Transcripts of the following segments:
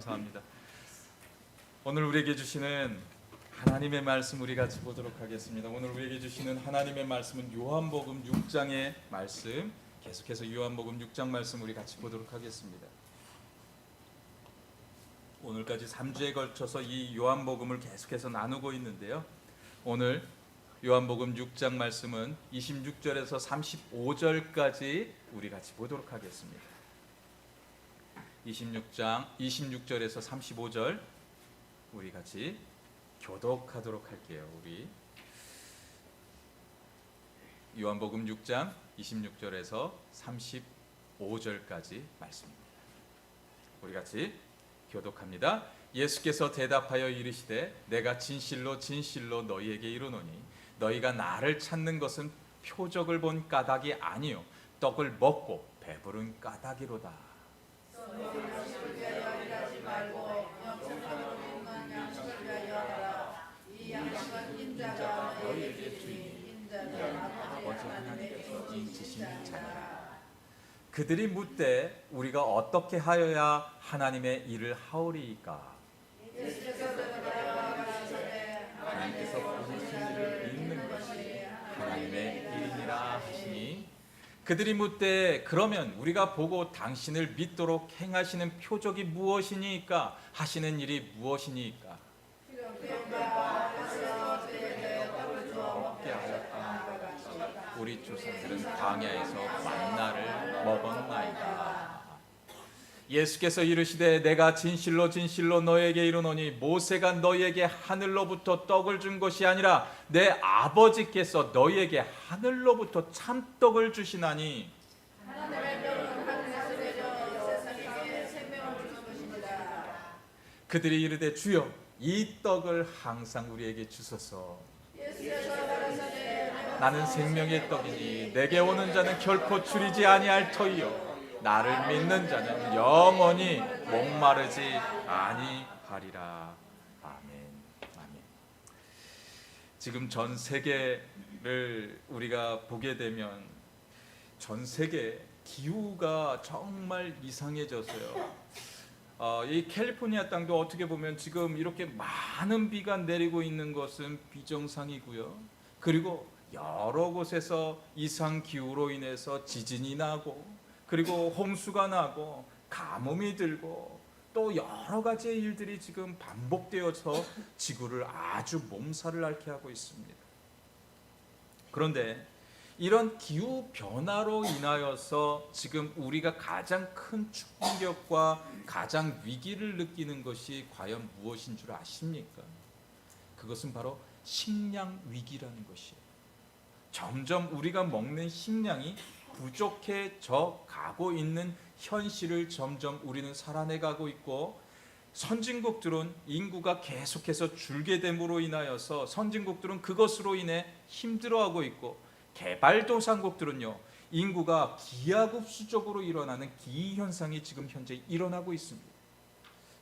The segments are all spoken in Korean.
감사합니다. 오늘 우리에게 주시는 하나님의 말씀 우리 같이 보도록 하겠습니다. 오늘 우리에게 주시는 하나님의 말씀은 요한복음 6장의 말씀, 계속해서 요한복음 6장 말씀 우리 같이 보도록 하겠습니다. 오늘까지 3주에 걸쳐서 이 요한복음을 계속해서 나누고 있는데요. 오늘 요한복음 6장 말씀은 26절에서 35절까지 우리 같이 보도록 하겠습니다. 26절에서 35절 우리 같이 교독하도록 할게요. 우리 요한복음 6장 26절에서 35절까지 말씀입니다. 우리 같이 교독합니다. 예수께서 대답하여 이르시되 내가 진실로 진실로 너희에게 이르노니 너희가 나를 찾는 것은 표적을 본 까닭이 아니요 떡을 먹고 배부른 까닭이로다. 아버지 하나님께서 인치심이 자니라. 그들이 묻되 우리가 어떻게 하여야 하나님의 일을 하오리이까? 하나님께서 보내신 일을 믿는 것이 하나님의 일이니라 하시니 그들이 묻되 그러면 우리가 보고 당신을 믿도록 행하시는 표적이 무엇이니까? 하시는 일이 무엇이니까? 우리 조상들은 광야에서 만나를 먹었나이다. 예수께서 이르시되 내가 진실로 진실로 너에게 이르노니 모세가 너희에게 하늘로부터 떡을 준 것이 아니라 내 아버지께서 너희에게 하늘로부터 참떡을 주시나니 그들이 이르되 주여 이 떡을 항상 우리에게 주소서. 나는 생명의 떡이니 내게 오는 자는 결코 줄이지 아니할 터이요 나를 믿는 자는 영원히 목마르지 아니하리라. 아멘. 아멘. 지금 전 세계를 우리가 보게 되면 전 세계 기후가 정말 이상해졌어요. 이 캘리포니아 땅도 어떻게 보면 지금 이렇게 많은 비가 내리고 있는 것은 비정상이고요. 그리고 여러 곳에서 이상 기후로 인해서 지진이 나고 그리고 홍수가 나고 가뭄이 들고 또 여러 가지의 일들이 지금 반복되어서 지구를 아주 몸살을 앓게 하고 있습니다. 그런데 이런 기후 변화로 인하여서 지금 우리가 가장 큰 충격과 가장 위기를 느끼는 것이 과연 무엇인 줄 아십니까? 그것은 바로 식량 위기라는 것이에요. 점점 우리가 먹는 식량이 부족해져 가고 있는 현실을 점점 우리는 살아내가고 있고, 선진국들은 인구가 계속해서 줄게 됨으로 인하여서 선진국들은 그것으로 인해 힘들어하고 있고, 개발도상국들은요 인구가 기하급수적으로 일어나는 기이현상이 지금 현재 일어나고 있습니다.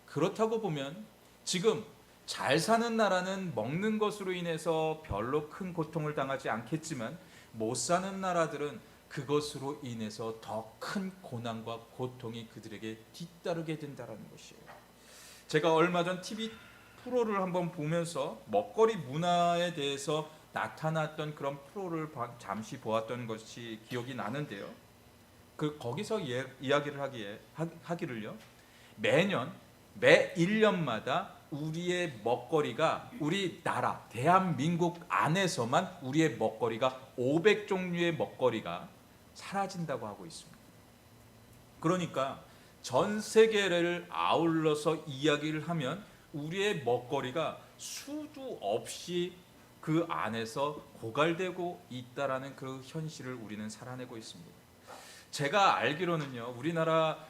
그렇다고 보면 지금 잘 사는 나라는 먹는 것으로 인해서 별로 큰 고통을 당하지 않겠지만 못 사는 나라들은 그것으로 인해서 더 큰 고난과 고통이 그들에게 뒤따르게 된다는 것이에요. 제가 얼마 전 TV 프로를 한번 보면서 먹거리 문화에 대해서 나타났던 그런 프로를 잠시 보았던 것이 기억이 나는데요. 거기서 이야기를 하기를요. 매년 매 1년마다 우리의 먹거리가 우리 나라 대한민국 안에서만 우리의 먹거리가 500종류의 먹거리가 사라진다고 하고 있습니다. 그러니까 전 세계를 아울러서 이야기를 하면 우리의 먹거리가 수도 없이 그 안에서 고갈되고 있다라는 그 현실을 우리는 살아내고 있습니다. 제가 알기로는요, 우리나라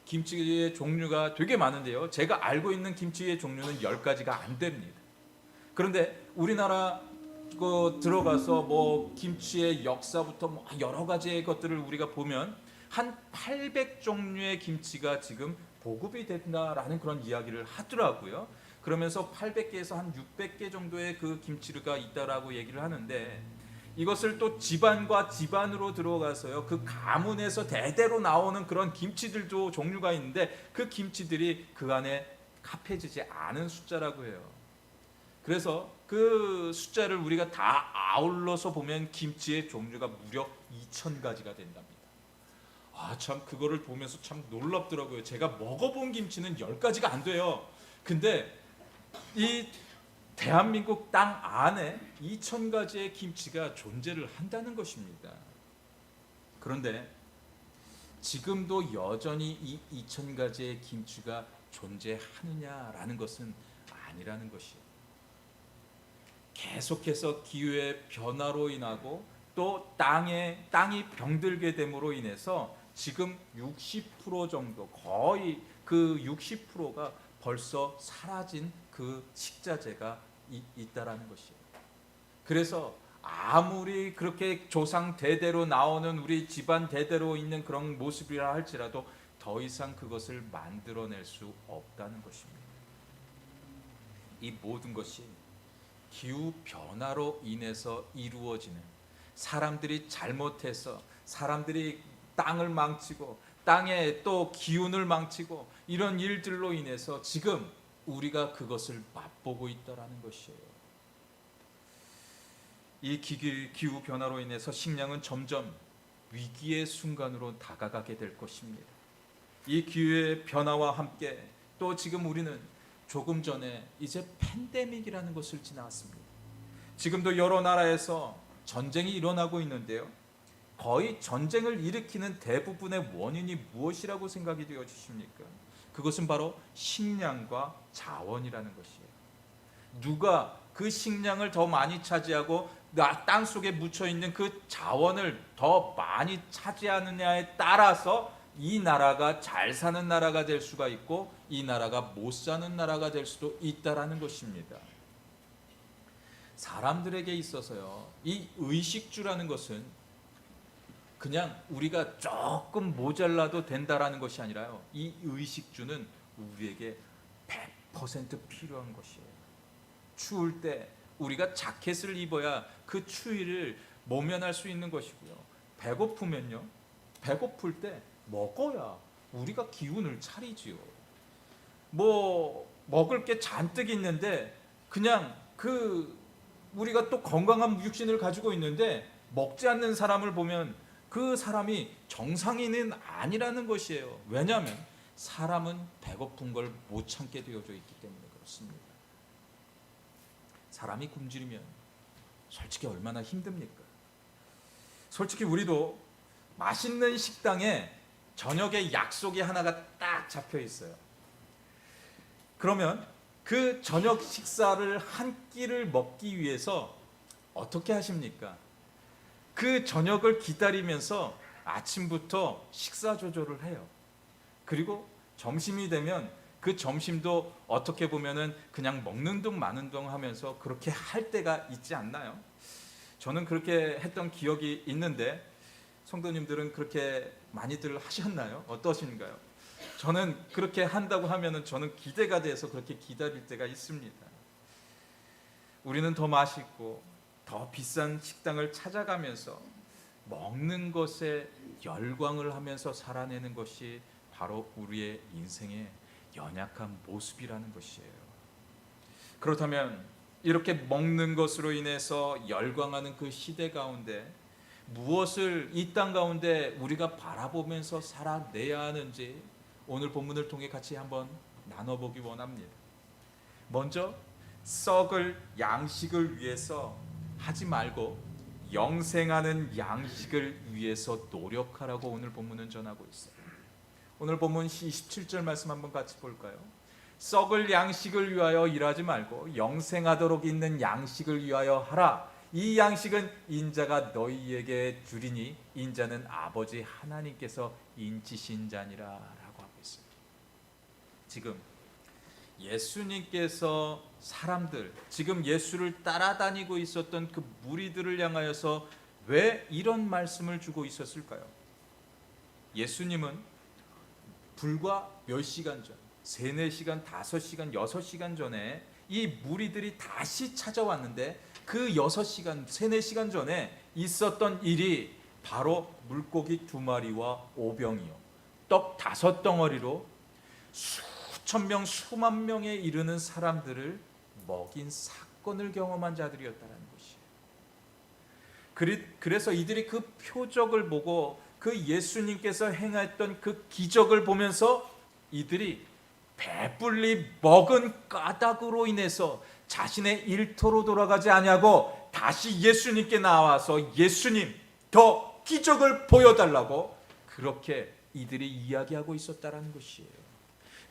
김치의 종류가 되게 많은데요, 제가 알고 있는 김치의 종류는 10가지가 안 됩니다. 그런데 우리나라 들어가서 김치의 역사부터 여러 가지의 것들을 우리가 보면 한 800종류의 김치가 지금 보급이 된다라는 그런 이야기를 하더라고요. 그러면서 800개에서 한 600개 정도의 그 김치가 있다라고 얘기를 하는데, 이것을 또 집안과 집안으로 들어가서요, 그 가문에서 대대로 나오는 그런 김치들도 종류가 있는데 그 김치들이 그 안에 합해지지 않은 숫자라고 해요. 그래서 그 숫자를 우리가 다 아울러서 보면 김치의 종류가 무려 2,000가지가 된답니다. 참 그거를 보면서 참 놀랍더라고요. 제가 먹어본 김치는 10가지가 안 돼요. 근데 이 대한민국 땅 안에 2,000가지의 김치가 존재를 한다는 것입니다. 그런데 지금도 여전히 이 2,000가지의 김치가 존재하느냐라는 것은 아니라는 것이에요. 계속해서 기후의 변화로 인하고 또 땅이 병들게 됨으로 인해서 지금 60% 정도, 거의 그 60%가 벌써 사라진 그 식자재가 있다라는 것이에요. 그래서 아무리 그렇게 조상 대대로 나오는 우리 집안 대대로 있는 그런 모습이라 할지라도 더 이상 그것을 만들어낼 수 없다는 것입니다. 이 모든 것이 기후 변화로 인해서 이루어지는, 사람들이 잘못해서 사람들이 땅을 망치고 땅에 또 기운을 망치고 이런 일들로 인해서 지금 우리가 그것을 맛보고 있다라는 것이에요. 이 기후 변화로 인해서 식량은 점점 위기의 순간으로 다가가게 될 것입니다. 이 기후의 변화와 함께 또 지금 우리는 조금 전에 이제 팬데믹이라는 것을 지나왔습니다. 지금도 여러 나라에서 전쟁이 일어나고 있는데요, 거의 전쟁을 일으키는 대부분의 원인이 무엇이라고 생각이 되어지십니까? 그것은 바로 식량과 자원이라는 것이에요. 누가 그 식량을 더 많이 차지하고 땅 속에 묻혀 있는 그 자원을 더 많이 차지하느냐에 따라서 이 나라가 잘 사는 나라가 될 수가 있고 이 나라가 못 사는 나라가 될 수도 있다라는 것입니다. 사람들에게 있어서요, 이 의식주라는 것은 그냥 우리가 조금 모자라도 된다라는 것이 아니라요, 이 의식주는 우리에게 100% 필요한 것이에요. 추울 때 우리가 자켓을 입어야 그 추위를 모면할 수 있는 것이고요. 배고프면요, 배고플 때 먹어야 우리가 기운을 차리지요. 먹을 게 잔뜩 있는데 그냥 우리가 또 건강한 육신을 가지고 있는데 먹지 않는 사람을 보면 그 사람이 정상인은 아니라는 것이에요. 왜냐하면 사람은 배고픈 걸 못 참게 되어져 있기 때문에 그렇습니다. 사람이 굶주리면 솔직히 얼마나 힘듭니까? 솔직히 우리도 맛있는 식당에 저녁에 약속이 하나가 딱 잡혀 있어요. 그러면 그 저녁 식사를 한 끼를 먹기 위해서 어떻게 하십니까? 그 저녁을 기다리면서 아침부터 식사 조절을 해요. 그리고 점심이 되면 그 점심도 어떻게 보면은 그냥 먹는 둥 마는 둥 하면서 그렇게 할 때가 있지 않나요? 저는 그렇게 했던 기억이 있는데 성도님들은 그렇게 많이들 하셨나요? 어떠신가요? 저는 그렇게 한다고 하면은 저는 기대가 돼서 그렇게 기다릴 때가 있습니다. 우리는 더 맛있고 더 비싼 식당을 찾아가면서 먹는 것에 열광을 하면서 살아내는 것이 바로 우리의 인생의 연약한 모습이라는 것이에요. 그렇다면 이렇게 먹는 것으로 인해서 열광하는 그 시대 가운데 무엇을 이 땅 가운데 우리가 바라보면서 살아내야 하는지 오늘 본문을 통해 같이 한번 나눠보기 원합니다. 먼저 썩을 양식을 위해서 하지 말고 영생하는 양식을 위해서 노력하라고 오늘 본문은 전하고 있어요. 오늘 본문 27절 말씀 한번 같이 볼까요? 썩을 양식을 위하여 일하지 말고 영생하도록 있는 양식을 위하여 하라. 이 양식은 인자가 너희에게 주리니 인자는 아버지 하나님께서 인치신 자니라 라고 하고 있어요. 지금 예수님께서 사람들, 지금 예수를 따라다니고 있었던 그 무리들을 향하여서 왜 이런 말씀을 주고 있었을까요? 예수님은 불과 몇 시간 전, 3-4시간, 5시간, 6시간 전에 이 무리들이 다시 찾아왔는데 그 6시간, 3-4시간 전에 있었던 일이 바로 물고기 2마리와 오병이요, 떡 5덩어리로 수천 명, 수만 명에 이르는 사람들을 먹인 사건을 경험한 자들이었다는 것이에요. 그래서 이들이 그 표적을 보고 그 예수님께서 행했던 그 기적을 보면서 이들이 배불리 먹은 까닭으로 인해서 자신의 일터로 돌아가지 아니하고 다시 예수님께 나와서 예수님 더 기적을 보여달라고 그렇게 이들이 이야기하고 있었다는 것이에요.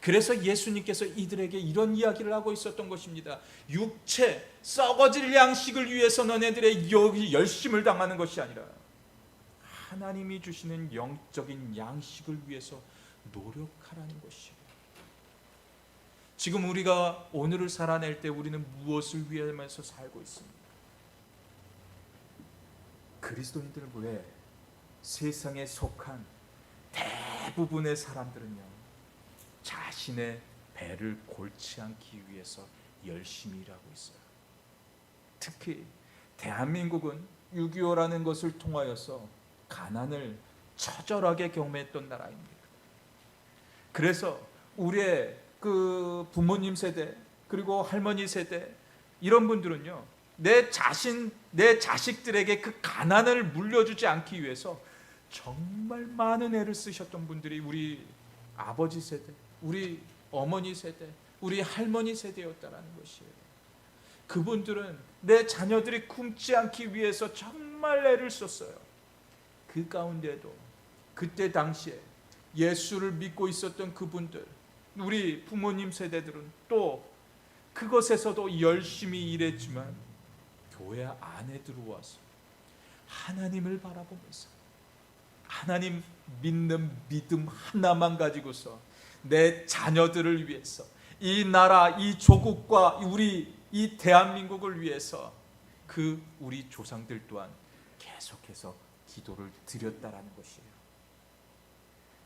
그래서 예수님께서 이들에게 이런 이야기를 하고 있었던 것입니다. 육체 썩어질 양식을 위해서 너네들의 열심을 당하는 것이 아니라 하나님이 주시는 영적인 양식을 위해서 노력하라는 것이에요. 지금 우리가 오늘을 살아낼 때 우리는 무엇을 위하면서 살고 있습니까? 그리스도인들 외에 세상에 속한 대부분의 사람들은요, 자신의 배를 골치 않기 위해서 열심히 일하고 있어요. 특히 대한민국은 6.25라는 것을 통하여서 가난을 처절하게 경험했던 나라입니다. 그래서 우리의 그 부모님 세대 그리고 할머니 세대 이런 분들은요, 내 자식들에게 그 가난을 물려주지 않기 위해서 정말 많은 애를 쓰셨던 분들이 우리 아버지 세대, 우리 어머니 세대, 우리 할머니 세대였다라는 것이에요. 그분들은 내 자녀들이 굶지 않기 위해서 정말 애를 썼어요. 그 가운데도 그때 당시에 예수를 믿고 있었던 그분들, 우리 부모님 세대들은 또 그것에서도 열심히 일했지만 교회 안에 들어와서 하나님을 바라보면서 하나님 믿는 믿음 하나만 가지고서 내 자녀들을 위해서 이 나라, 이 조국과 우리 이 대한민국을 위해서 그 우리 조상들 또한 계속해서 기도를 드렸다라는 것이에요.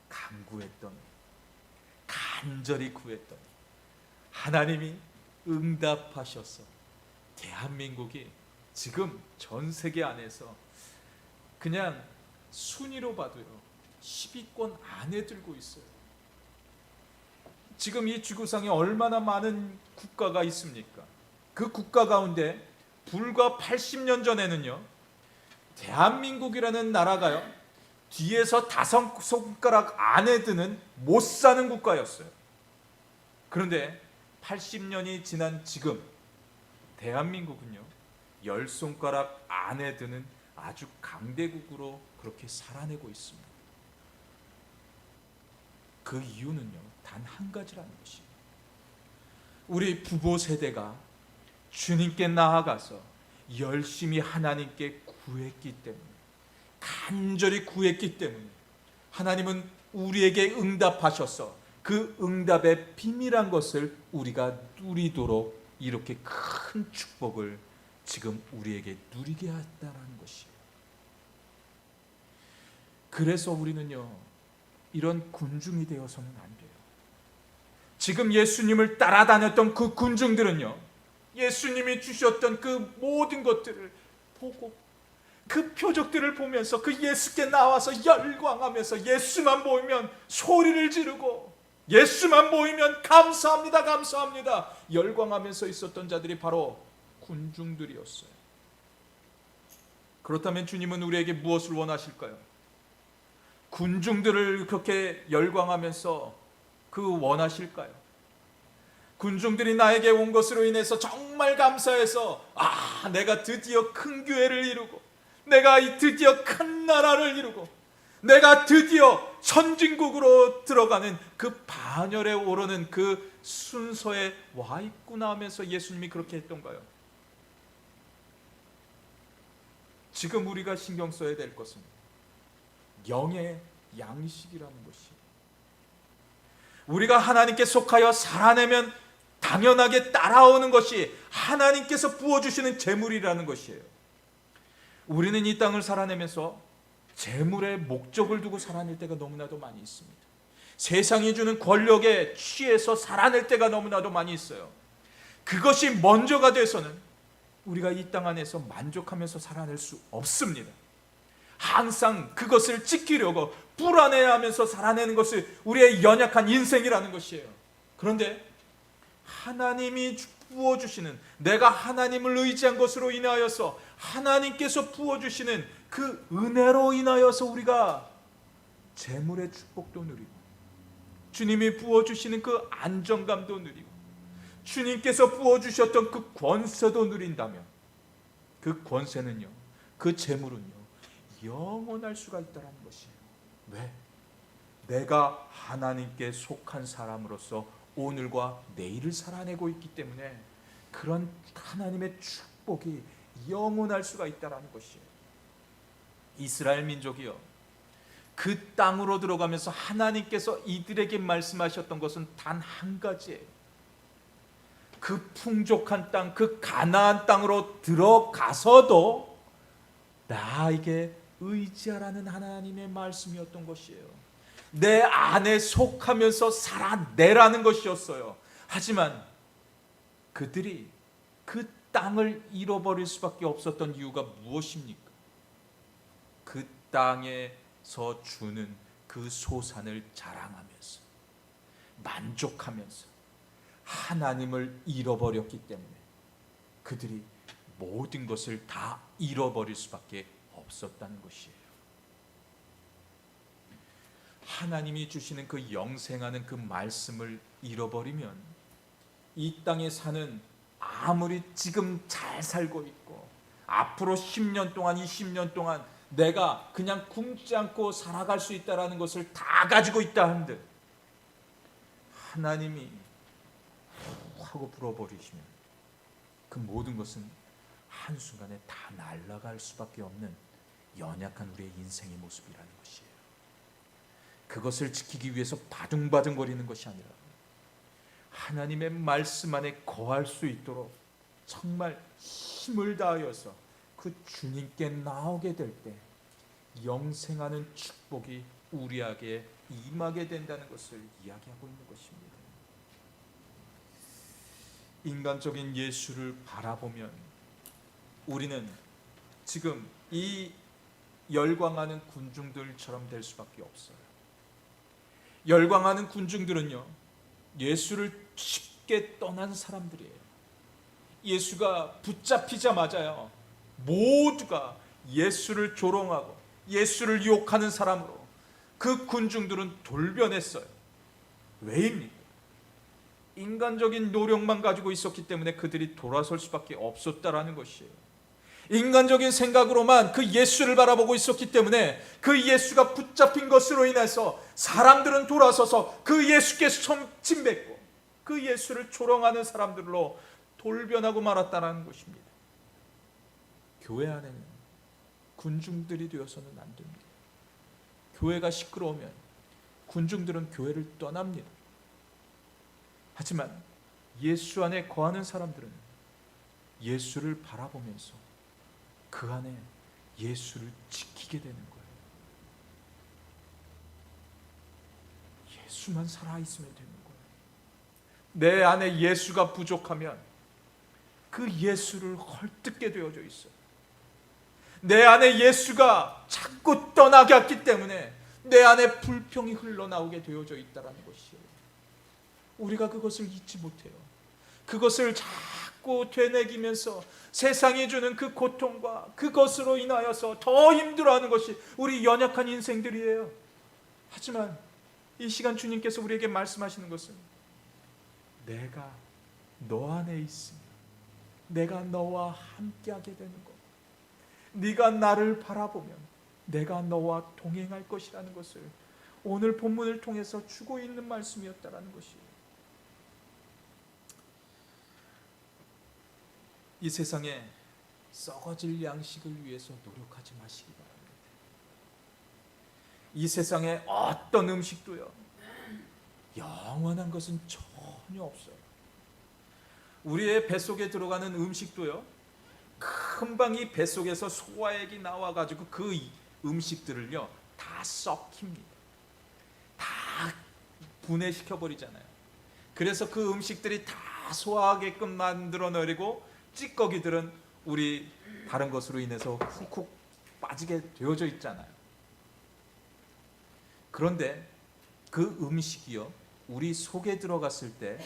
간구했던, 간절히 구했던 하나님이 응답하셔서 대한민국이 지금 전 세계 안에서 그냥 순위로 봐도요 10위권 안에 들고 있어요. 지금 이 지구상에 얼마나 많은 국가가 있습니까? 그 국가 가운데 불과 80년 전에는요, 대한민국이라는 나라가요, 뒤에서 5손가락 안에 드는 못 사는 국가였어요. 그런데 80년이 지난 지금 대한민국은요 10손가락 안에 드는 아주 강대국으로 그렇게 살아내고 있습니다. 그 이유는요 단 한 가지라는 것이에요. 우리 부모 세대가 주님께 나아가서 열심히 하나님께 구했기 때문에, 간절히 구했기 때문에 하나님은 우리에게 응답하셔서 그 응답의 비밀한 것을 우리가 누리도록 이렇게 큰 축복을 지금 우리에게 누리게 했다는 것이에요. 그래서 우리는요 이런 군중이 되어서는 안 돼요. 지금 예수님을 따라다녔던 그 군중들은요, 예수님이 주셨던 그 모든 것들을 보고 그 표적들을 보면서 그 예수께 나와서 열광하면서 예수만 보이면 소리를 지르고 예수만 보이면 감사합니다, 감사합니다 열광하면서 있었던 자들이 바로 군중들이었어요. 그렇다면 주님은 우리에게 무엇을 원하실까요? 군중들을 그렇게 열광하면서 원하실까요? 군중들이 나에게 온 것으로 인해서 정말 감사해서 내가 드디어 큰 교회를 이루고 내가 드디어 큰 나라를 이루고 내가 드디어 선진국으로 들어가는 그 반열에 오르는 그 순서에 와 있구나 하면서 예수님이 그렇게 했던가요? 지금 우리가 신경 써야 될 것은 영의 양식이라는 것이에요. 우리가 하나님께 속하여 살아내면 당연하게 따라오는 것이 하나님께서 부어주시는 재물이라는 것이에요. 우리는 이 땅을 살아내면서 재물의 목적을 두고 살아낼 때가 너무나도 많이 있습니다. 세상이 주는 권력에 취해서 살아낼 때가 너무나도 많이 있어요. 그것이 먼저가 돼서는 우리가 이 땅 안에서 만족하면서 살아낼 수 없습니다. 항상 그것을 지키려고 불안해하면서 살아내는 것이 우리의 연약한 인생이라는 것이에요. 그런데 하나님이 부어주시는, 내가 하나님을 의지한 것으로 인하여서 하나님께서 부어주시는 그 은혜로 인하여서 우리가 재물의 축복도 누리고, 주님이 부어주시는 그 안정감도 누리고, 주님께서 부어주셨던 그 권세도 누린다면, 그 권세는요, 그 재물은요, 영원할 수가 있다는 것이에요. 왜? 내가 하나님께 속한 사람으로서 오늘과 내일을 살아내고 있기 때문에 그런 하나님의 축복이 영원할 수가 있다는 것이에요. 이스라엘 민족이요, 그 땅으로 들어가면서 하나님께서 이들에게 말씀하셨던 것은 단 한 가지예요. 그 풍족한 땅, 그 가나안 땅으로 들어가서도 나에게 의지하라는 하나님의 말씀이었던 것이에요. 내 안에 속하면서 살아내라는 것이었어요. 하지만 그들이 그 땅을 잃어버릴 수밖에 없었던 이유가 무엇입니까? 그 땅에서 주는 그 소산을 자랑하면서 만족하면서 하나님을 잃어버렸기 때문에 그들이 모든 것을 다 잃어버릴 수밖에 없었다는 것이에요. 하나님이 주시는 그 영생하는 그 말씀을 잃어버리면 이 땅에 사는, 아무리 지금 잘 살고 있고 앞으로 10년 동안 20년 동안 내가 그냥 굶지 않고 살아갈 수 있다는 것을 다 가지고 있다 한들 하나님이 하고 불어버리시면 그 모든 것은 한순간에 다 날아갈 수밖에 없는 연약한 우리의 인생의 모습이라는 것이에요. 그것을 지키기 위해서 바둥바둥거리는 것이 아니라 하나님의 말씀 안에 거할 수 있도록 정말 힘을 다하여서 그 주님께 나오게 될 때 영생하는 축복이 우리에게 임하게 된다는 것을 이야기하고 있는 것입니다. 인간적인 예수를 바라보면 우리는 지금 이 열광하는 군중들처럼 될 수밖에 없어요. 열광하는 군중들은요, 예수를 쉽게 떠난 사람들이에요. 예수가 붙잡히자마자요, 모두가 예수를 조롱하고 예수를 유혹하는 사람으로 그 군중들은 돌변했어요. 왜입니까? 인간적인 노력만 가지고 있었기 때문에 그들이 돌아설 수밖에 없었다라는 것이에요. 인간적인 생각으로만 그 예수를 바라보고 있었기 때문에 그 예수가 붙잡힌 것으로 인해서 사람들은 돌아서서 그 예수께 침뱉고 그 예수를 조롱하는 사람들로 돌변하고 말았다는 것입니다. 교회 안에는 군중들이 되어서는 안 됩니다. 교회가 시끄러우면 군중들은 교회를 떠납니다. 하지만 예수 안에 거하는 사람들은 예수를 바라보면서 그 안에 예수를 지키게 되는 거예요. 예수만 살아있으면 되는 거예요. 내 안에 예수가 부족하면 그 예수를 헐뜯게 되어져 있어요. 내 안에 예수가 자꾸 떠나게 했기 때문에 내 안에 불평이 흘러나오게 되어져 있다는 것이에요. 우리가 그것을 잊지 못해요. 그것을 자꾸 되뇌기면서 세상이 주는 그 고통과 그것으로 인하여서 더 힘들어하는 것이 우리 연약한 인생들이에요. 하지만 이 시간 주님께서 우리에게 말씀하시는 것은 내가 너 안에 있으며 내가 너와 함께하게 되는 것, 네가 나를 바라보면 내가 너와 동행할 것이라는 것을 오늘 본문을 통해서 주고 있는 말씀이었다라는 것이에요. 이 세상에 썩어질 양식을 위해서 노력하지 마시기 바랍니다. 이 세상에 어떤 음식도요, 영원한 것은 전혀 없어요. 우리의 뱃속에 들어가는 음식도요, 금방 이 뱃속에서 소화액이 나와가지고 그 음식들을요 다 썩힙니다. 다 분해시켜 버리잖아요. 그래서 그 음식들이 다 소화하게끔 만들어내리고 찌꺼기들은 우리 다른 것으로 인해서 훅훅 빠지게 되어져 있잖아요. 그런데 그 음식이요, 우리 속에 들어갔을 때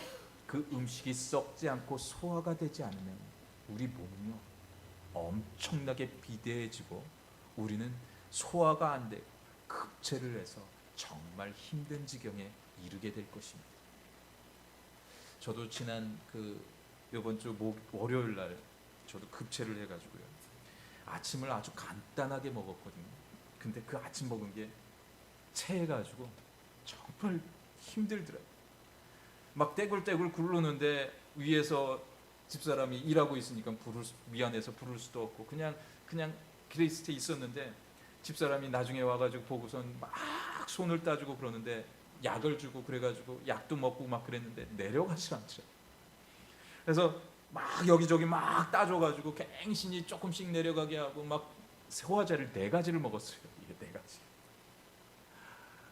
그 음식이 썩지 않고 소화가 되지 않으면 우리 몸은요 엄청나게 비대해지고 우리는 소화가 안 되고 급체를 해서 정말 힘든 지경에 이르게 될 것입니다. 저도 지난 이번 주 월요일 날 저도 급체를 해가지고요, 아침을 아주 간단하게 먹었거든요. 근데 그 아침 먹은 게 체해가지고 정말 힘들더라고요. 막 떼굴떼굴 굴르는데 위에서 집사람이 일하고 있으니까 미안해서 부를 수도 없고 그냥 그레이스트에 있었는데, 집사람이 나중에 와가지고 보고선 막 손을 따주고 그러는데 약을 주고 그래가지고 약도 먹고 막 그랬는데 내려가지 않더라고요. 그래서 막 여기저기 막 따줘가지고 갱신이 조금씩 내려가게 하고 막 소화제를 4가지를 먹었어요. 이게 4가지.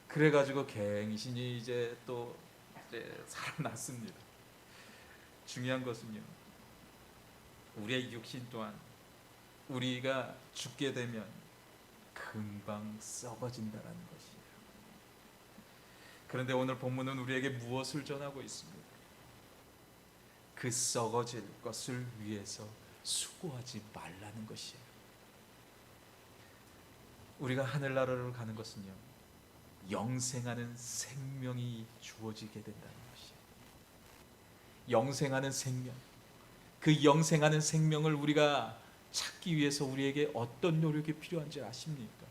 그래가지고 갱신이 이제 살아났습니다. 중요한 것은요, 우리의 육신 또한 우리가 죽게 되면 금방 썩어진다는 것이에요. 그런데 오늘 본문은 우리에게 무엇을 전하고 있습니까? 그 썩어질 것을 위해서 수고하지 말라는 것이에요. 우리가 하늘나라로 가는 것은요, 영생하는 생명이 주어지게 된다는 것이에요. 영생하는 생명, 그 영생하는 생명을 우리가 찾기 위해서 우리에게 어떤 노력이 필요한지 아십니까?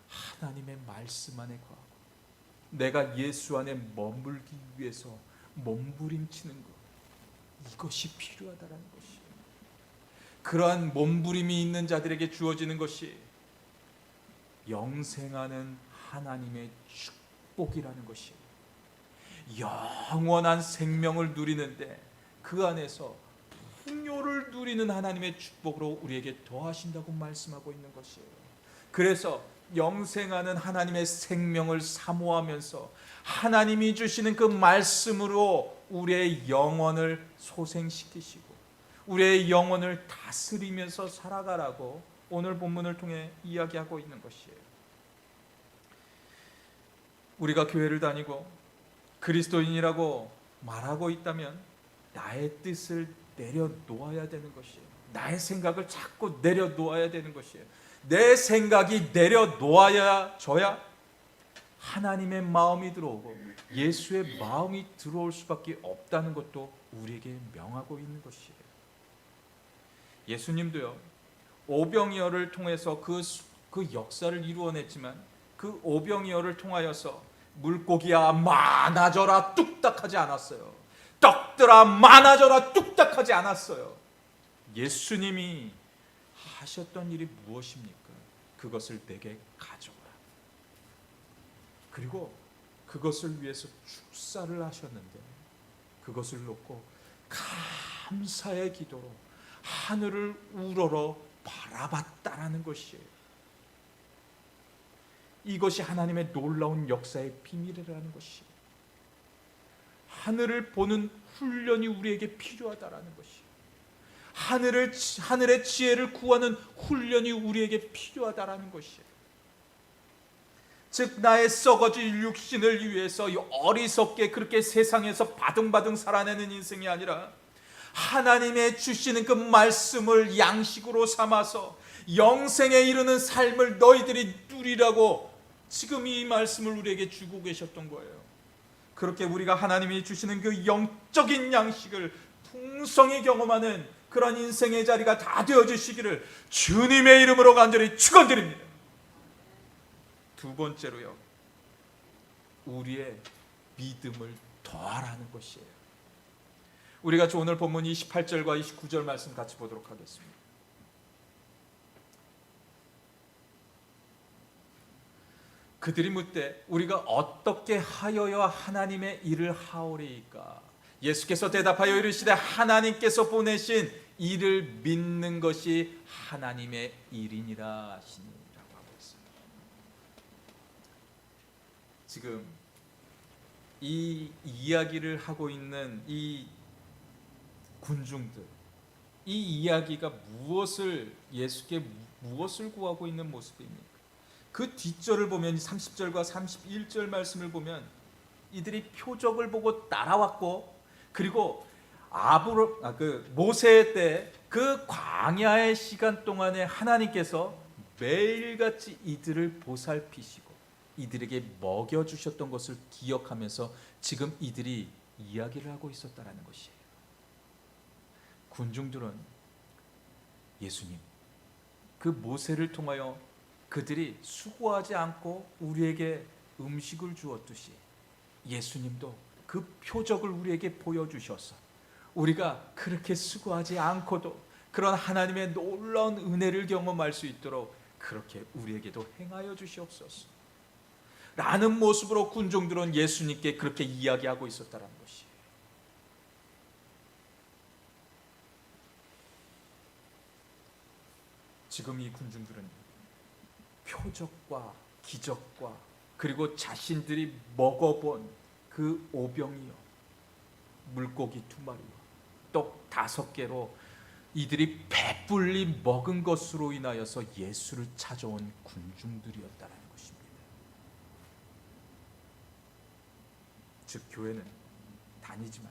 하나님의 말씀 안에 거하고 내가 예수 안에 머물기 위해서 몸부림치는 것, 이것이 필요하다는 것이에요. 그러한 몸부림이 있는 자들에게 주어지는 것이 영생하는 하나님의 축복이라는 것이에요. 영원한 생명을 누리는데 그 안에서 풍요를 누리는 하나님의 축복으로 우리에게 더하신다고 말씀하고 있는 것이에요. 그래서 영생하는 하나님의 생명을 사모하면서 하나님이 주시는 그 말씀으로 우리의 영혼을 소생시키시고 우리의 영혼을 다스리면서 살아가라고 오늘 본문을 통해 이야기하고 있는 것이에요. 우리가 교회를 다니고 그리스도인이라고 말하고 있다면 나의 뜻을 내려놓아야 되는 것이에요. 나의 생각을 자꾸 내려놓아야 되는 것이에요. 내 생각이 내려놓아져야 하나님의 마음이 들어오고 예수의 마음이 들어올 수밖에 없다는 것도 우리에게 명하고 있는 것이에요. 예수님도요, 오병이어를 통해서 그 역사를 이루어냈지만 그 오병이어를 통하여서 물고기야 많아져라 뚝딱하지 않았어요. 떡들아 많아져라 뚝딱하지 않았어요. 예수님이 하셨던 일이 무엇입니까? 그것을 내게 가져오라. 그리고 그것을 위해서 축사를 하셨는데 그것을 놓고 감사의 기도로 하늘을 우러러 바라봤다라는 것이에요. 이것이 하나님의 놀라운 역사의 비밀이라는 것이에요. 하늘을 보는 훈련이 우리에게 필요하다라는 것이에요. 하늘의 지혜를 구하는 훈련이 우리에게 필요하다라는 것이에요. 즉 나의 썩어질 육신을 위해서 어리석게 그렇게 세상에서 바둥바둥 살아내는 인생이 아니라 하나님의 주시는 그 말씀을 양식으로 삼아서 영생에 이르는 삶을 너희들이 누리라고 지금 이 말씀을 우리에게 주고 계셨던 거예요. 그렇게 우리가 하나님이 주시는 그 영적인 양식을 풍성히 경험하는 그런 인생의 자리가 다 되어주시기를 주님의 이름으로 간절히 축원드립니다. 두 번째로요, 우리의 믿음을 더하라는 것이에요. 우리가 오늘 본문 28절과 29절 말씀 같이 보도록 하겠습니다. 그들이 묻되 우리가 어떻게 하여야 하나님의 일을 하오리이까? 예수께서 대답하여 이르시되 하나님께서 보내신 이를 믿는 것이 하나님의 일이니라 하시니라고 하고 있습니다. 지금 이 이야기를 하고 있는 이 군중들, 이 이야기가 예수께 무엇을 구하고 있는 모습입니까? 그 뒷절을 보면 30절과 31절 말씀을 보면 이들이 표적을 보고 따라왔고, 그리고 모세 때 그 광야의 시간 동안에 하나님께서 매일같이 이들을 보살피시고 이들에게 먹여주셨던 것을 기억하면서 지금 이들이 이야기를 하고 있었다라는 것이에요. 군중들은 예수님, 그 모세를 통하여 그들이 수고하지 않고 우리에게 음식을 주었듯이 예수님도 그 표적을 우리에게 보여주셔서 우리가 그렇게 수고하지 않고도 그런 하나님의 놀라운 은혜를 경험할 수 있도록 그렇게 우리에게도 행하여 주시옵소서 라는 모습으로 군중들은 예수님께 그렇게 이야기하고 있었다는 것이에요. 지금 이 군중들은 표적과 기적과 그리고 자신들이 먹어본 그 오병이어, 물고기 2마리와 떡 5개로 이들이 배불리 먹은 것으로 인하여서 예수를 찾아온 군중들이었다는 것입니다. 즉 교회는 다니지만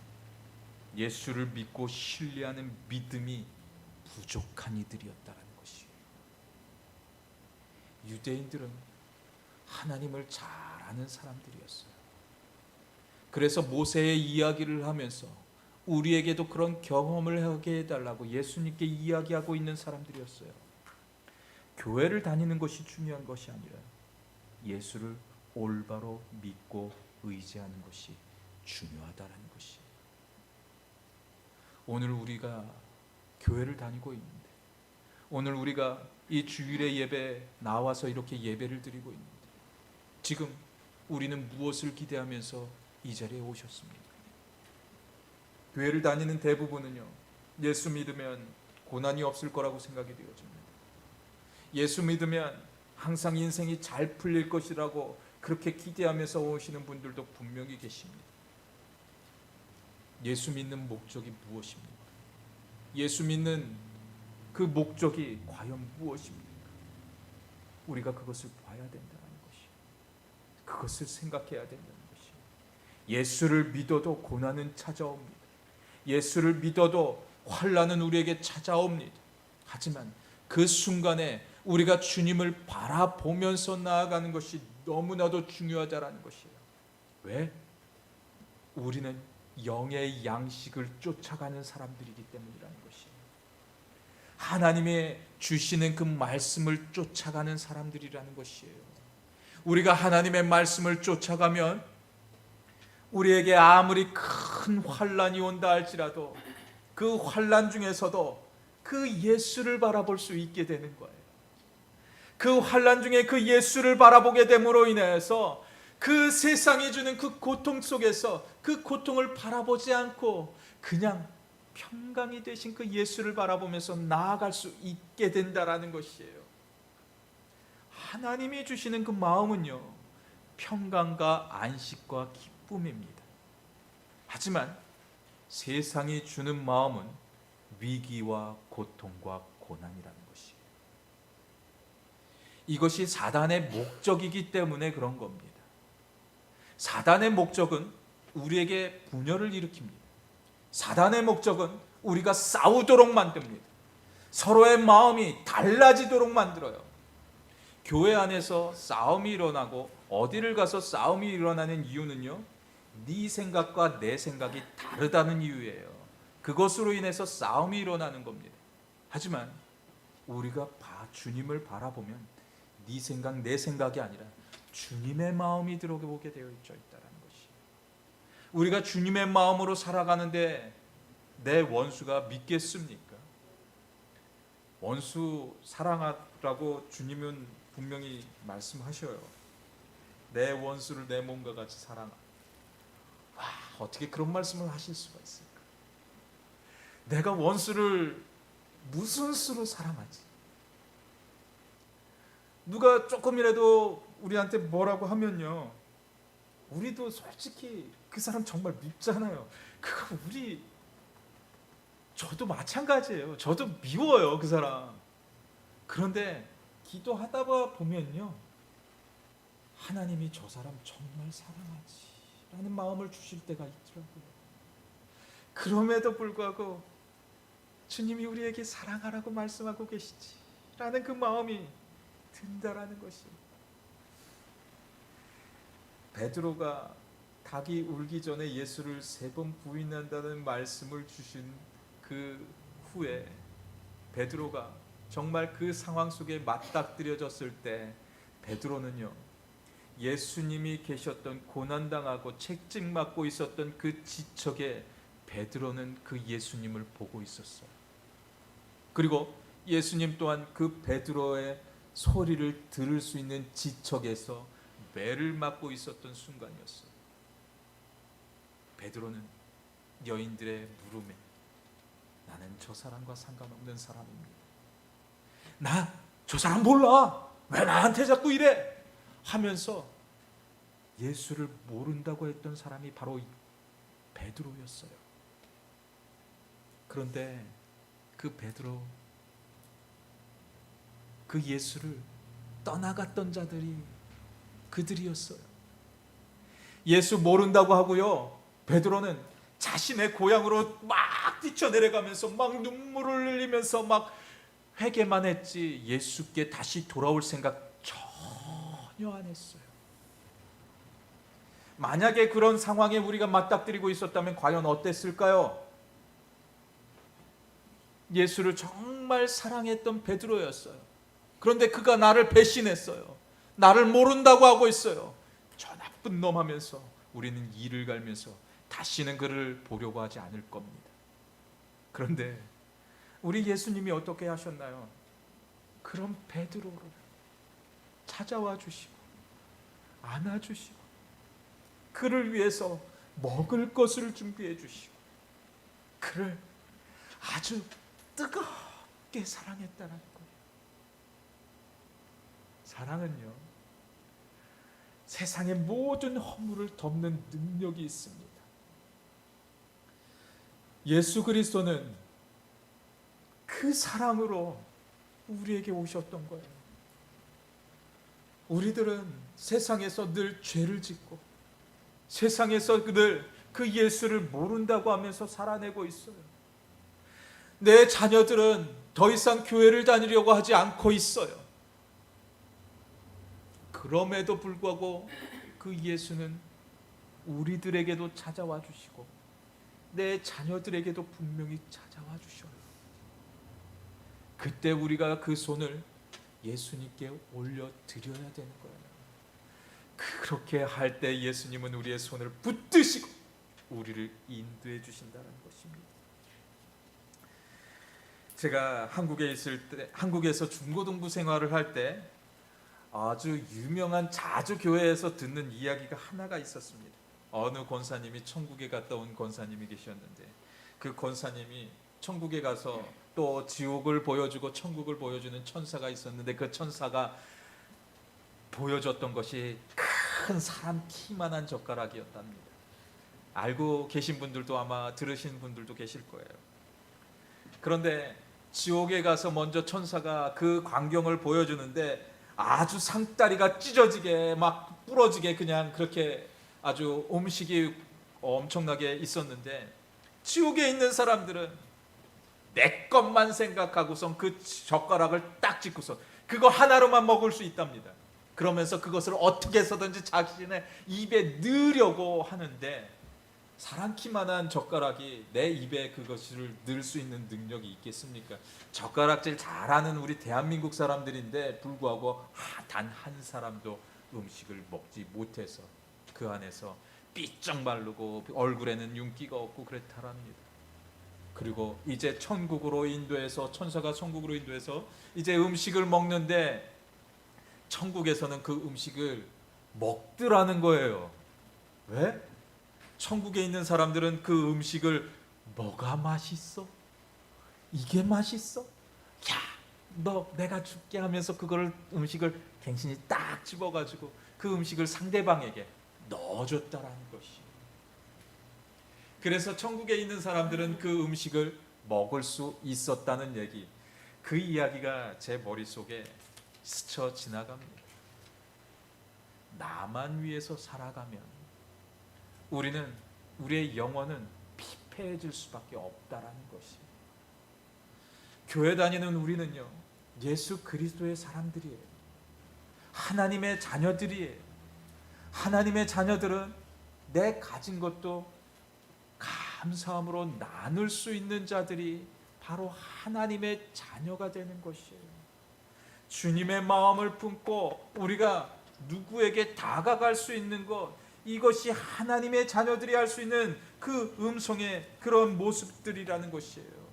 예수를 믿고 신뢰하는 믿음이 부족한 이들이었다는 것이에요. 유대인들은 하나님을 잘 아는 사람들이었어요. 그래서 모세의 이야기를 하면서 우리에게도 그런 경험을 하게 해달라고 예수님께 이야기하고 있는 사람들이었어요. 교회를 다니는 것이 중요한 것이 아니라 예수를 올바로 믿고 의지하는 것이 중요하다는 것이. 오늘 우리가 교회를 다니고 있는데, 오늘 우리가 이 주일의 예배에 나와서 이렇게 예배를 드리고 있는데, 지금 우리는 무엇을 기대하면서 이 자리에 오셨습니까? 교회를 다니는 대부분은요, 예수 믿으면 고난이 없을 거라고 생각이 되어집니다. 예수 믿으면 항상 인생이 잘 풀릴 것이라고 그렇게 기대하면서 오시는 분들도 분명히 계십니다. 예수 믿는 목적이 무엇입니까? 예수 믿는 그 목적이 과연 무엇입니까? 우리가 그것을 봐야 된다는 것이, 그것을 생각해야 된다는 것이. 예수를 믿어도 고난은 찾아옵니다. 예수를 믿어도 환난은 우리에게 찾아옵니다. 하지만 그 순간에 우리가 주님을 바라보면서 나아가는 것이 너무나도 중요하다는 것이에요. 왜? 우리는 영의 양식을 쫓아가는 사람들이기 때문이라는 것이에요. 하나님의 주시는 그 말씀을 쫓아가는 사람들이라는 것이에요. 우리가 하나님의 말씀을 쫓아가면 우리에게 아무리 큰 환난이 온다 할지라도 그 환난 중에서도 그 예수를 바라볼 수 있게 되는 거예요. 그 환난 중에 그 예수를 바라보게 됨으로 인해서 그 세상이 주는 그 고통 속에서 그 고통을 바라보지 않고 그냥 평강이 되신 그 예수를 바라보면서 나아갈 수 있게 된다라는 것이에요. 하나님이 주시는 그 마음은요, 평강과 안식과 기쁨입니다. 하지만 세상이 주는 마음은 위기와 고통과 고난이라는 것이에요. 이것이 사단의 목적이기 때문에 그런 겁니다. 사단의 목적은 우리에게 분열을 일으킵니다. 사단의 목적은 우리가 싸우도록 만듭니다. 서로의 마음이 달라지도록 만들어요. 교회 안에서 싸움이 일어나고 어디를 가서 싸움이 일어나는 이유는요, 네 생각과 내 생각이 다르다는 이유예요. 그것으로 인해서 싸움이 일어나는 겁니다. 하지만 우리가 주님을 바라보면 네 생각 내 생각이 아니라 주님의 마음이 들어오게 되어 있다는 것이. 우리가 주님의 마음으로 살아가는데 내 원수가 믿겠습니까? 원수 사랑하라고 주님은 분명히 말씀하셔요. 내 원수를 내 몸과 같이 사랑하. 와, 어떻게 그런 말씀을 하실 수가 있을까? 내가 원수를 무슨 수로 사랑하지? 누가 조금이라도 우리한테 뭐라고 하면요, 우리도 솔직히 그 사람 정말 밉잖아요. 그거 저도 마찬가지예요. 저도 미워요, 그 사람. 그런데 기도하다 보면요, 하나님이 저 사람 정말 사랑하지 라는 마음을 주실 때가 있더라고요. 그럼에도 불구하고 주님이 우리에게 사랑하라고 말씀하고 계시지 라는 그 마음이 든다라는 것이, 베드로가 닭이 울기 전에 예수를 3번 부인한다는 말씀을 주신 그 후에 베드로가 정말 그 상황 속에 맞닥뜨려졌을 때, 베드로는요, 예수님이 계셨던 고난당하고 책찍맞고 있었던 그 지척에 베드로는 그 예수님을 보고 있었어요. 그리고 예수님 또한 그 베드로의 소리를 들을 수 있는 지척에서 매를 맞고 있었던 순간이었어요. 베드로는 여인들의 물음에 나는 저 사람과 상관없는 사람입니다. 나 저 사람 몰라. 왜 나한테 자꾸 이래? 하면서 예수를 모른다고 했던 사람이 바로 베드로였어요. 그런데 그 베드로, 그 예수를 떠나갔던 자들이 그들이었어요. 예수 모른다고 하고요, 베드로는 자신의 고향으로 막 뛰쳐내려가면서 막 눈물을 흘리면서 막 회개만 했지 예수께 다시 돌아올 생각 전혀 안 했어요. 만약에 그런 상황에 우리가 맞닥뜨리고 있었다면 과연 어땠을까요? 예수를 정말 사랑했던 베드로였어요. 그런데 그가 나를 배신했어요. 나를 모른다고 하고 있어요. 저 나쁜 놈 하면서 우리는 이를 갈면서 다시는 그를 보려고 하지 않을 겁니다. 그런데 우리 예수님이 어떻게 하셨나요? 그런 베드로를 찾아와 주시고 안아 주시고 그를 위해서 먹을 것을 준비해 주시고 그를 아주 뜨겁게 사랑했다는 거예요. 사랑은요, 세상의 모든 허물을 덮는 능력이 있습니다. 예수 그리스도는 그 사랑으로 우리에게 오셨던 거예요. 우리들은 세상에서 늘 죄를 짓고 세상에서 늘 그 예수를 모른다고 하면서 살아내고 있어요. 내 자녀들은 더 이상 교회를 다니려고 하지 않고 있어요. 그럼에도 불구하고 그 예수는 우리들에게도 찾아와 주시고 내 자녀들에게도 분명히 찾아와 주셔요. 그때 우리가 그 손을 예수님께 올려드려야 되는 거예요. 그렇게 할 때 예수님은 우리의 손을 붙드시고 우리를 인도해 주신다는 것입니다. 제가 한국에 있을 때, 한국에서 중고등부 생활을 할 때 아주 유명한 자주 교회에서 듣는 이야기가 하나가 있었습니다. 어느 권사님이 천국에 갔다 온 권사님이 계셨는데 그 권사님이 천국에 가서 또 지옥을 보여주고 천국을 보여주는 천사가 있었는데 그 천사가 보여줬던 것이 큰 사람 키만한 젓가락이었답니다. 알고 계신 분들도 아마 들으신 분들도 계실 거예요. 그런데 지옥에 가서 먼저 천사가 그 광경을 보여주는데 아주 상다리가 찢어지게 막 부러지게 그냥 그렇게 아주 음식이 엄청나게 있었는데 지옥에 있는 사람들은 내 것만 생각하고선 그 젓가락을 딱 짚고서 그거 하나로만 먹을 수 있답니다. 그러면서 그것을 어떻게 해서든지 자신의 입에 넣으려고 하는데 사람 키만한 젓가락이 내 입에 그것을 넣을 수 있는 능력이 있겠습니까? 젓가락질 잘하는 우리 대한민국 사람들인데 불구하고 단 한 사람도 음식을 먹지 못해서 그 안에서 삐쩍 마르고 얼굴에는 윤기가 없고 그랬다랍니다. 그리고 이제 천국으로 인도해서 천사가 천국으로 인도해서 이제 음식을 먹는데 천국에서는 그 음식을 먹더라는 거예요. 왜? 천국에 있는 사람들은 그 음식을 뭐가 맛있어? 이게 맛있어? 야, 너 내가 줄게 하면서 그거를 음식을 갱신히 딱 집어가지고 그 음식을 상대방에게 넣어줬다라는 것이. 그래서 천국에 있는 사람들은 그 음식을 먹을 수 있었다는 얘기, 그 이야기가 제 머릿속에 스쳐 지나갑니다. 나만 위해서 살아가면 우리의 영혼은 피폐해질 수밖에 없다라는 것이. 교회 다니는 우리는요, 예수 그리스도의 사람들이에요. 하나님의 자녀들이에요. 하나님의 자녀들은 내 가진 것도 감사함으로 나눌 수 있는 자들이 바로 하나님의 자녀가 되는 것이에요. 주님의 마음을 품고 우리가 누구에게 다가갈 수 있는 것, 이것이 하나님의 자녀들이 할 수 있는 그 음성의 그런 모습들이라는 것이에요.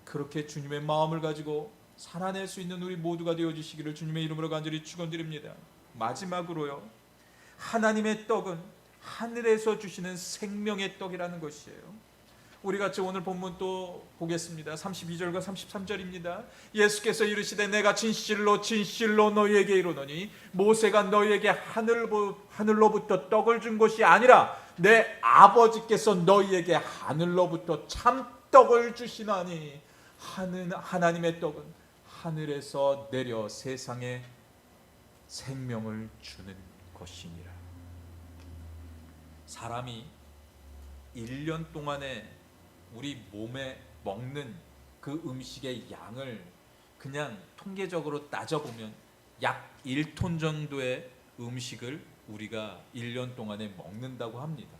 그렇게 주님의 마음을 가지고 살아낼 수 있는 우리 모두가 되어주시기를 주님의 이름으로 간절히 축원드립니다. 마지막으로요, 하나님의 떡은 하늘에서 주시는 생명의 떡이라는 것이에요. 우리 같이 오늘 본문 또 보겠습니다. 32절과 33절입니다. 예수께서 이르시되 내가 진실로 진실로 너희에게 이르노니 모세가 너희에게 하늘로부터 떡을 준 것이 아니라 내 아버지께서 너희에게 하늘로부터 참떡을 주시나니 하나님의 떡은 하늘에서 내려 세상에 생명을 주는 것이니라. 사람이 1년 동안에 우리 몸에 먹는 그 음식의 양을 그냥 통계적으로 따져보면 약 1톤 정도의 음식을 우리가 1년 동안에 먹는다고 합니다.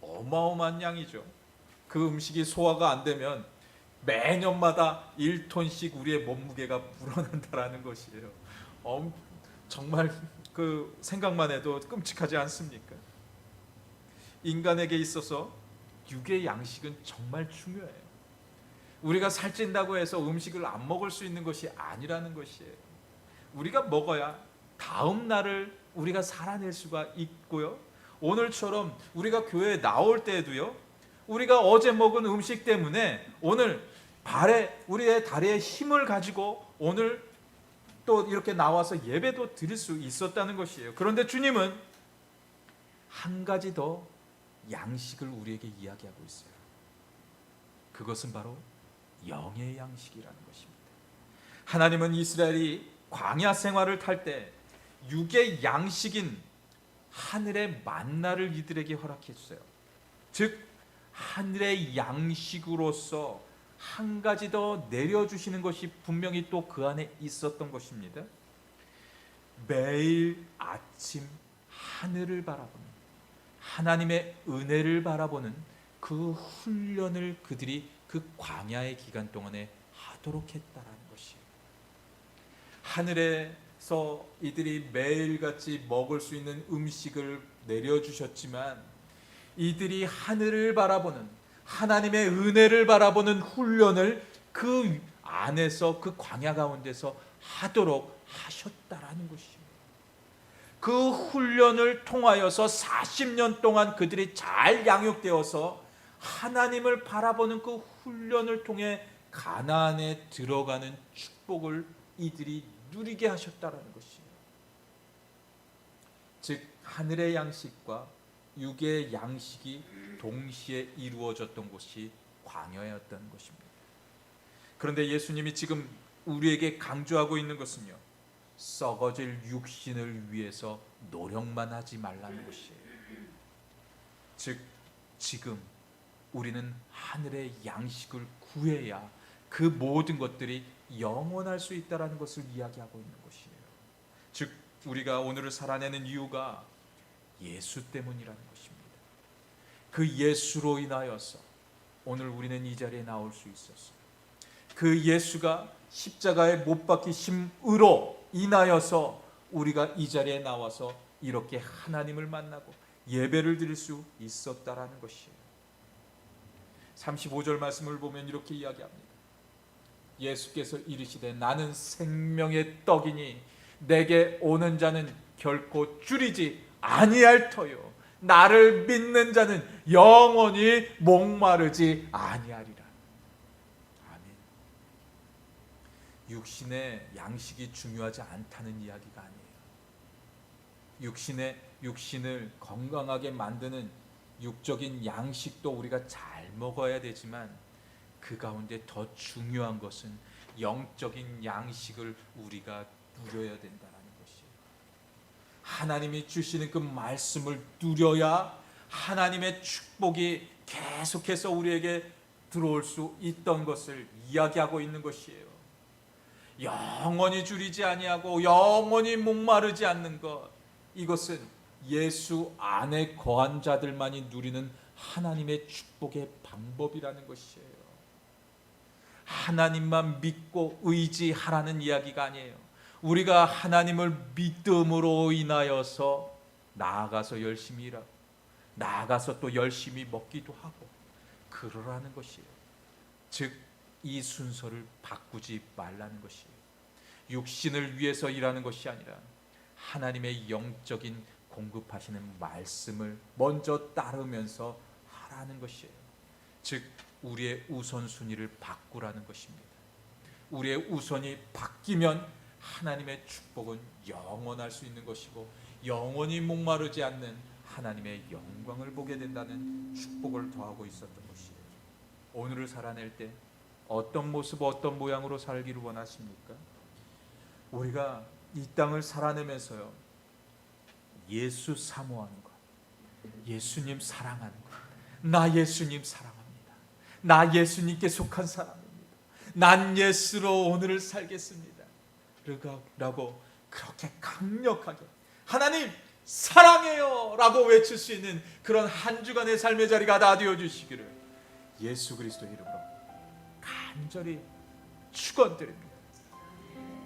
어마어마한 양이죠. 그 음식이 소화가 안 되면 매년마다 1톤씩 우리의 몸무게가 불어난다라는 것이에요. 정말 그 생각만 해도 끔찍하지 않습니까? 인간에게 있어서 육의 양식은 정말 중요해요. 우리가 살찐다고 해서 음식을 안 먹을 수 있는 것이 아니라는 것이에요. 우리가 먹어야 다음 날을 우리가 살아낼 수가 있고요. 오늘처럼 우리가 교회에 나올 때에도요, 우리가 어제 먹은 음식 때문에 오늘 우리의 다리에 힘을 가지고 오늘 또 이렇게 나와서 예배도 드릴 수 있었다는 것이에요. 그런데 주님은 한 가지 더 양식을 우리에게 이야기하고 있어요. 그것은 바로 영의 양식이라는 것입니다. 하나님은 이스라엘이 광야 생활을 탈 때 육의 양식인 하늘의 만나를 이들에게 허락해 주세요. 즉 하늘의 양식으로서 한 가지 더 내려주시는 것이 분명히 또 그 안에 있었던 것입니다. 매일 아침 하늘을 바라보는, 하나님의 은혜를 바라보는 그 훈련을 그들이 그 광야의 기간 동안에 하도록 했다라는 것이에요. 하늘에서 이들이 매일같이 먹을 수 있는 음식을 내려주셨지만 이들이 하늘을 바라보는, 하나님의 은혜를 바라보는 훈련을 그 안에서, 그 광야 가운데서 하도록 하셨다라는 것이에요. 그 훈련을 통하여서 40년 동안 그들이 잘 양육되어서 하나님을 바라보는 그 훈련을 통해 가나안에 들어가는 축복을 이들이 누리게 하셨다라는 것이에요. 즉 하늘의 양식과 육의 양식이 동시에 이루어졌던 곳이 광야였던 것입니다. 그런데 예수님이 지금 우리에게 강조하고 있는 것은요, 썩어질 육신을 위해서 노력만 하지 말라는 것이에요. 즉 지금 우리는 하늘의 양식을 구해야 그 모든 것들이 영원할 수 있다는 것을 이야기하고 있는 것이에요. 즉 우리가 오늘을 살아내는 이유가 예수 때문이라는 것입니다. 그 예수로 인하여서 오늘 우리는 이 자리에 나올 수 있었어요. 그 예수가 십자가에 못 박히심으로 인하여서 우리가 이 자리에 나와서 이렇게 하나님을 만나고 예배를 드릴 수 있었다라는 것이에요. 35절 말씀을 보면 이렇게 이야기합니다. 예수께서 이르시되 나는 생명의 떡이니 내게 오는 자는 결코 줄이지 아니할 터요 나를 믿는 자는 영원히 목마르지 아니하리라. 아멘. 육신의 양식이 중요하지 않다는 이야기가 아니에요. 육신을 건강하게 만드는 육적인 양식도 우리가 잘 먹어야 되지만 그 가운데 더 중요한 것은 영적인 양식을 우리가 누려야 된다는 것이에요. 하나님이 주시는 그 말씀을 누려야 하나님의 축복이 계속해서 우리에게 들어올 수 있던 것을 이야기하고 있는 것이에요. 영원히 줄이지 아니하고 영원히 목마르지 않는 것, 이것은 예수 안에 거한 자들만이 누리는 하나님의 축복의 방법이라는 것이에요. 하나님만 믿고 의지하라는 이야기가 아니에요. 우리가 하나님을 믿음으로 인하여서 나아가서 열심히 일하고 나아가서 또 열심히 먹기도 하고 그러라는 것이에요. 즉 이 순서를 바꾸지 말라는 것이에요. 육신을 위해서 일하는 것이 아니라 하나님의 영적인 공급하시는 말씀을 먼저 따르면서 하라는 것이에요. 즉 우리의 우선순위를 바꾸라는 것입니다. 우리의 우선이 바뀌면 하나님의 축복은 영원할 수 있는 것이고 영원히 목마르지 않는 하나님의 영광을 보게 된다는 축복을 더하고 있었던 것이에요. 오늘을 살아낼 때 어떤 모습, 어떤 모양으로 살기를 원하십니까? 우리가 이 땅을 살아내면서요, 예수 사모하는 것, 예수님 사랑하는 것, 나 예수님 사랑합니다, 나 예수님께 속한 사람입니다, 난 예수로 오늘을 살겠습니다 라고 그렇게 강력하게 하나님 사랑해요 라고 외칠 수 있는 그런 한 주간의 삶의 자리가 다 되어주시기를 예수 그리스도 이름으로 간절히 축원드립니다.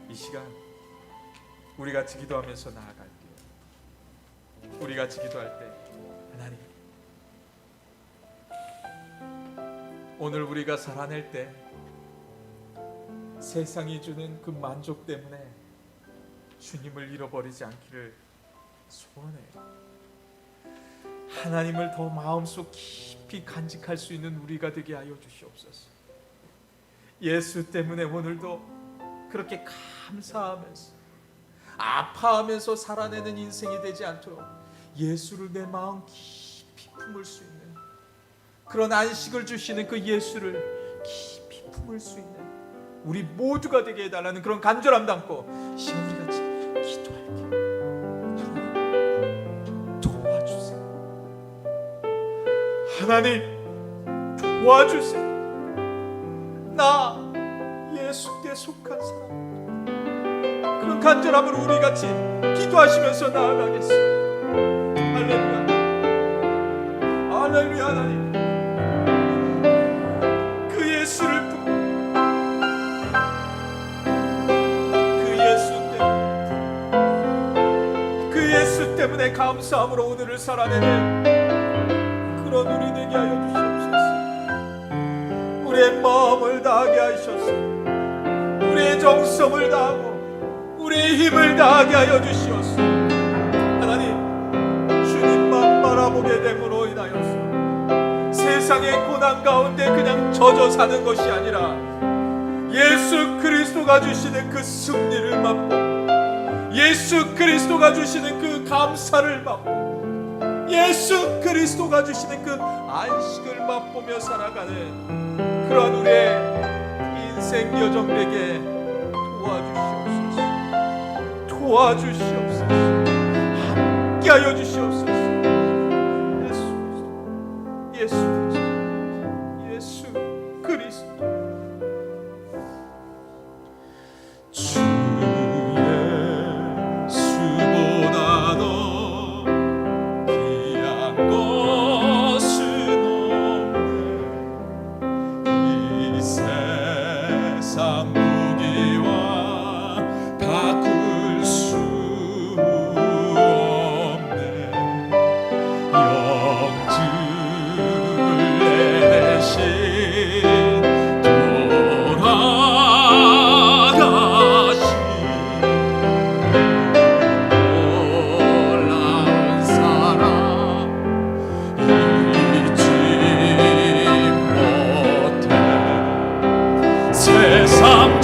이 시간 우리 같이 기도하면서 나아갈게요. 우리 같이 기도할 때 하나님, 오늘 우리가 살아낼 때 세상이 주는 그 만족 때문에 주님을 잃어버리지 않기를 소원해요. 하나님을 더 마음속 깊이 간직할 수 있는 우리가 되게 하여 주시옵소서. 예수 때문에 오늘도 그렇게 감사하면서 아파하면서 살아내는 인생이 되지 않도록 예수를 내 마음 깊이 품을 수 있는, 그런 안식을 주시는 그 예수를 깊이 품을 수 있는 우리 모두가 되게 해달라는 그런 간절함 담고 시간 우리 같이 기도할게요. 하나님 도와주세요. 하나님 도와주세요. 나 예수께 속한 사람, 그런 간절함으로 우리 같이 기도하시면서 나아가겠습니다. 할렐루야, 할렐루야. 하나님 그 예수를 품고 그 예수 때문에 감사함으로 오늘을 살아내는 그런 우리 되게 하여 주시옵소서. 우리의 마음을 다하게 하셔서 우리의 정성을 다하고 우리의 힘을 다하게 하여 주시옵소서. 하나님 주님만 바라보게 됨으로 인하여서 세상의 고난 가운데 그냥 젖어 사는 것이 아니라 예수 그리스도가 주시는 그 승리를 맛보고 예수 그리스도가 주시는 그 감사를 맛보고 예수 그리스도가 주시는 그 안식을 맛보며 살아가는 그런 우리의 인생 여정 되게 도와주시옵소서. 함께하여 주시옵소서. 예수 그리스도 주 예수보다 더 귀한 것은 없네. 이 세상 무기와 바꿀 수 없네. 영주를 내신 돌아가신 놀라운 사랑 잊지 못해. 세상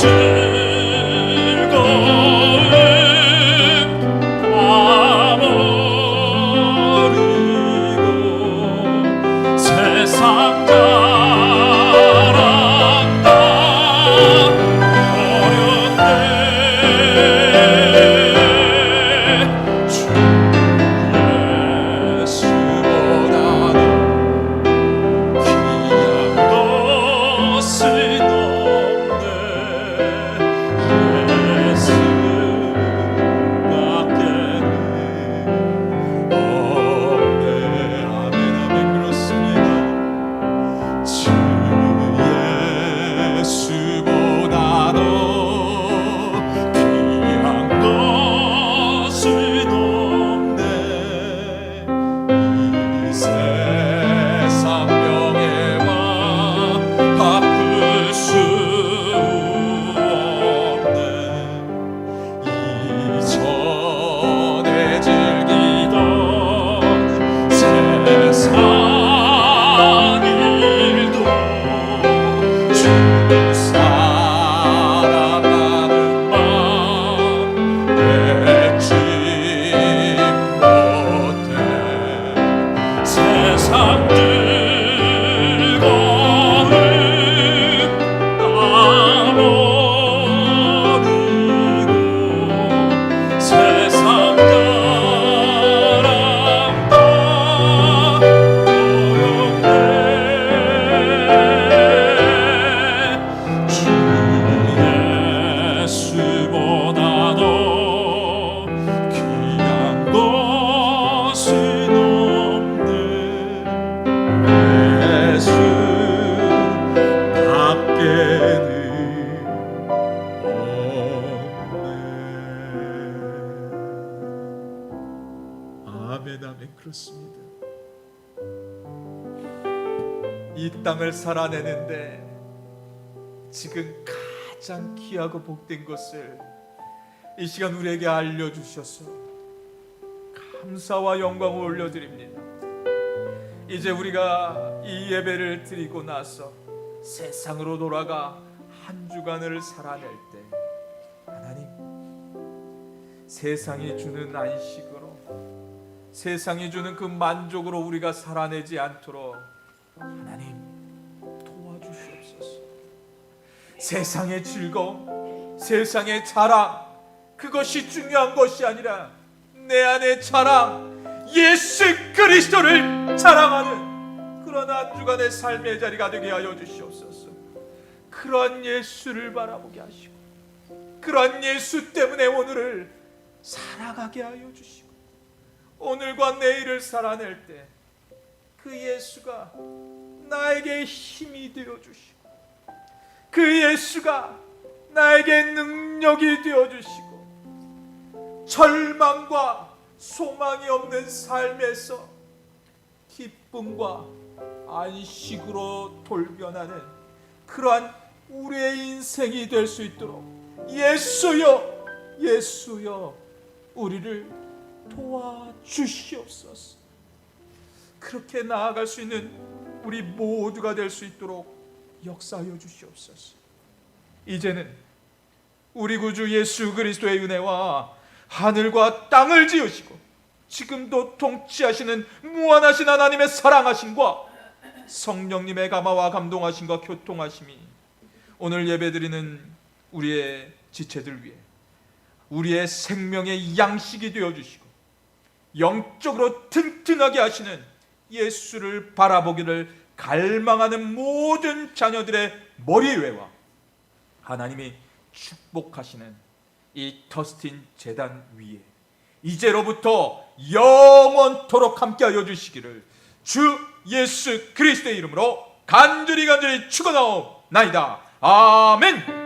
죄는 없네. 아멘, 아멘. 그렇습니다. 이 땅을 살아내는데 지금 가장 귀하고 복된 것을 이 시간 우리에게 알려주셔서 감사와 영광을 올려드립니다. 이제 우리가 이 예배를 드리고 나서 세상으로 돌아가 한 주간을 살아낼 때 하나님, 세상이 주는 안식으로, 세상이 주는 그 만족으로 우리가 살아내지 않도록 하나님 도와주시옵소서. 세상의 즐거움, 세상의 자랑, 그것이 중요한 것이 아니라 내 안의 자랑, 예수 그리스도를 자랑하는 그런 한 주간의 삶의 자리가 되게 하여 주시옵소서. 그런 예수를 바라보게 하시고 그런 예수 때문에 오늘을 살아가게 하여 주시고 오늘과 내일을 살아낼 때 그 예수가 나에게 힘이 되어 주시고 그 예수가 나에게 능력이 되어 주시고 절망과 소망이 없는 삶에서 기쁨과 안식으로 돌변하는 그러한 우리의 인생이 될 수 있도록 예수여, 예수여, 우리를 도와주시옵소서. 그렇게 나아갈 수 있는 우리 모두가 될 수 있도록 역사하여 주시옵소서. 이제는 우리 구주 예수 그리스도의 은혜와 하늘과 땅을 지으시고 지금도 통치하시는 무한하신 하나님의 사랑하심과 성령님의 감화와 감동하심과 교통하심이 오늘 예배드리는 우리의 지체들 위해 우리의 생명의 양식이 되어주시고 영적으로 튼튼하게 하시는 예수를 바라보기를 갈망하는 모든 자녀들의 머리위와 하나님이 축복하시는 이 더스틴 제단 위에 이제로부터 영원토록 함께하여 주시기를 주 예수 그리스도의 이름으로 간절히 축원하옵나이다. 아멘.